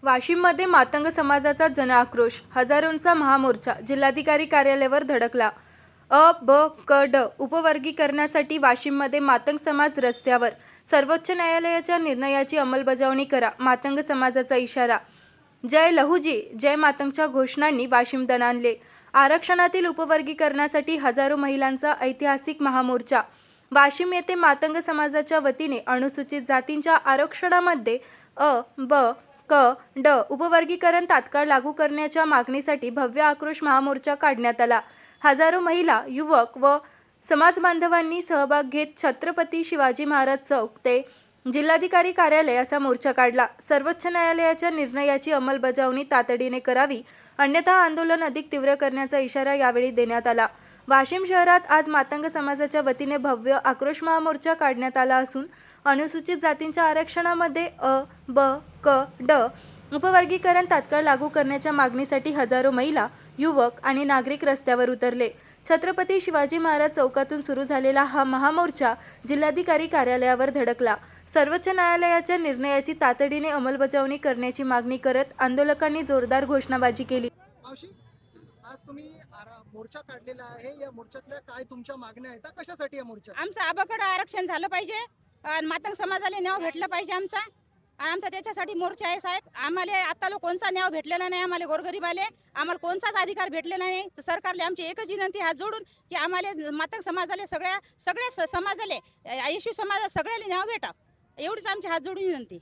वाशिममध्ये मातंग समाजाचा जनआक्रोश, हजारोंचा महामोर्चा जिल्हाधिकारी कार्यालयावर धडकला. अ, ब, क, ड उपवर्गीकरणासाठी वाशिममध्ये मातंग समाज रस्त्यावर. सर्वोच्च न्यायालयाच्या निर्णयाची अंमलबजावणी करा, मातंग समाजाचा इशारा. जय लहुजी जय मातंगच्या घोषणांनी वाशिम दणाणले. आरक्षणातील उपवर्गीकरणासाठी हजारो महिलांचा ऐतिहासिक महामोर्चा. वाशिम येथे मातंग समाजाच्या वतीने अनुसूचित जातींच्या आरक्षणामध्ये अ, ब, क, ड उपवर्गीकरण तात्काळ लागू करण्याच्या मागणीसाठी भव्य आक्रोश महामोर्चा काढण्यात आला. हजारो महिला, युवक व समाज बांधवांनी सहभाग घेत छत्रपती शिवाजी महाराज चौक ते जिल्हाधिकारी कार्यालय असा मोर्चा काढला. सर्वोच्च न्यायालयाच्या निर्णयाची अंमलबजावणी तातडीने करावी, अन्यथा आंदोलन अधिक तीव्र करण्याचा इशारा यावेळी देण्यात आला. वाशिम शहरात आज मातंग समाजाच्या वतीने भव्य आक्रोश महामोर्चा काढण्यात आला असून अनुसूचित जातींच्या आरक्षणामध्ये अ, ब, क, ड उपवर्गीकरण तात्काळ लागू करण्याच्या मागणीसाठी हजारो महिला, युवक आणि नागरिक रस्त्यावर उतरले. छत्रपती शिवाजी महाराज चौकातून सुरू झालेला हा महामोर्चा जिल्हाधिकारी कार्यालयावर धडकला. सर्वोच्च न्यायालयाच्या निर्णयाची तातडीने अंमलबजावणी करण्याची मागणी करत आंदोलकांनी जोरदार घोषणाबाजी केली. मावशी, आज तुम्ही मोर्चा काढलेला आहे. या मोर्चातल्या काय तुमच्या मागण्या आहेत? कशासाठी या मोर्चा? आमचं आबाकडं आरक्षण झालं पाहिजे, मातंग समाजाला न्याय भेटला पाहिजे आमचा त्याच्यासाठी मोर्चा आहे साहेब. आम्हाला आत्ताला कोणचा न्याय भेटलेला नाही, आम्हाला गोरगरीबाले आम्हाला कोणताच अधिकार भेटलेला नाही. तर सरकारला आमची एकच विनंती हात जोडून की आम्हाला मातंग समाजाला सगळ्या समाजाले, येशू समाजा सगळ्याला न्याय भेटा, एवढीच आमची हात जोडून विनंती.